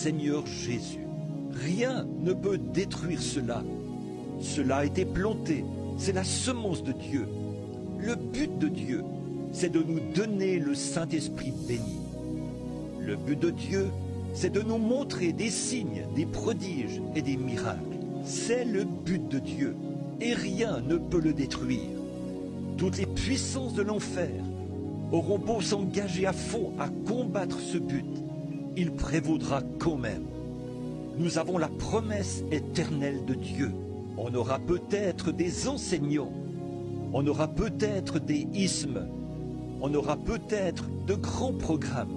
Seigneur Jésus. Rien ne peut détruire cela. Cela a été planté, c'est la semence de Dieu. Le but de Dieu, c'est de nous donner le Saint-Esprit béni. Le but de Dieu, c'est de nous montrer des signes, des prodiges et des miracles. C'est le but de Dieu, et rien ne peut le détruire. Toutes les puissances de l'enfer auront beau s'engager à fond à combattre ce but, il prévaudra quand même. Nous avons la promesse éternelle de Dieu. On aura peut-être des enseignants, on aura peut-être des ismes, on aura peut-être de grands programmes,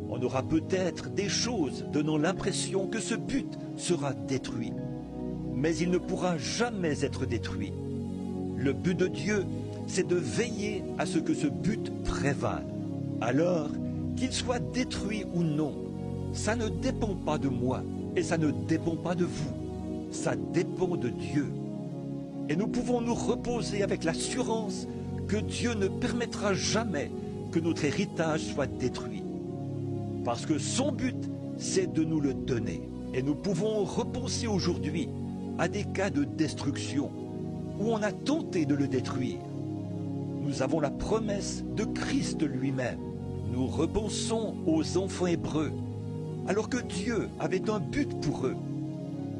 on aura peut-être des choses donnant l'impression que ce but sera détruit. Mais il ne pourra jamais être détruit. Le but de Dieu, c'est de veiller à ce que ce but prévale. Alors, qu'il soit détruit ou non, ça ne dépend pas de moi et ça ne dépend pas de vous. Ça dépend de Dieu. Et nous pouvons nous reposer avec l'assurance que Dieu ne permettra jamais que notre héritage soit détruit. Parce que son but, c'est de nous le donner. Et nous pouvons repenser aujourd'hui à des cas de destruction où on a tenté de le détruire. Nous avons la promesse de Christ lui-même. Nous repensons aux enfants hébreux, alors que Dieu avait un but pour eux.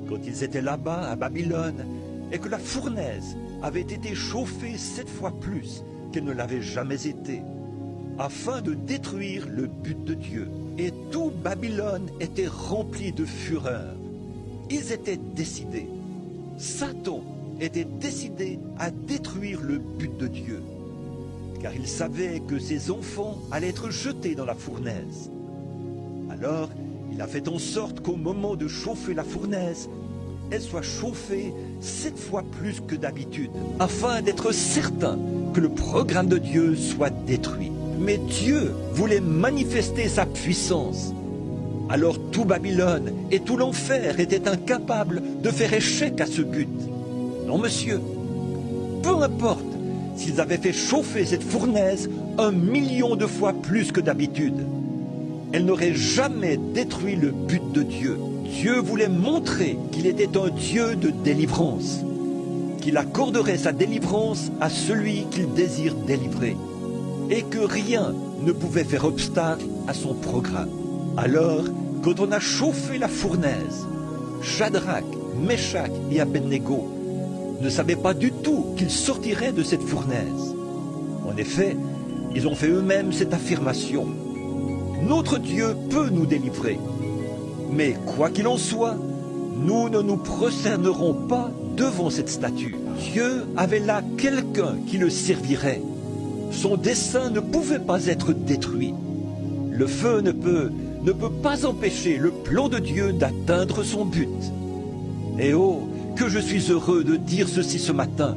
Quand ils étaient là-bas à Babylone, et que la fournaise avait été chauffée 7 fois plus qu'elle ne l'avait jamais été, afin de détruire le but de Dieu. Et tout Babylone était rempli de fureur. Ils étaient décidés. Satan était décidé à détruire le but de Dieu, car il savait que ses enfants allaient être jetés dans la fournaise. Alors, il a fait en sorte qu'au moment de chauffer la fournaise, elle soit chauffée 7 fois plus que d'habitude, afin d'être certain que le programme de Dieu soit détruit. Mais Dieu voulait manifester sa puissance. Alors tout Babylone et tout l'enfer étaient incapables de faire échec à ce but. Non, monsieur, peu importe s'ils avaient fait chauffer cette fournaise 1 million de fois plus que d'habitude, elle n'aurait jamais détruit le but de Dieu. Dieu voulait montrer qu'il était un Dieu de délivrance, qu'il accorderait sa délivrance à celui qu'il désire délivrer, et que rien ne pouvait faire obstacle à son programme. Alors, quand on a chauffé la fournaise, Shadrach, Meshach et Abednego ne savaient pas du tout qu'ils sortiraient de cette fournaise. En effet, ils ont fait eux-mêmes cette affirmation: notre Dieu peut nous délivrer. Mais quoi qu'il en soit, nous ne nous prosternerons pas devant cette statue. Dieu avait là quelqu'un qui le servirait. Son dessein ne pouvait pas être détruit. Le feu ne peut pas empêcher le plan de Dieu d'atteindre son but. Et oh, que je suis heureux de dire ceci ce matin.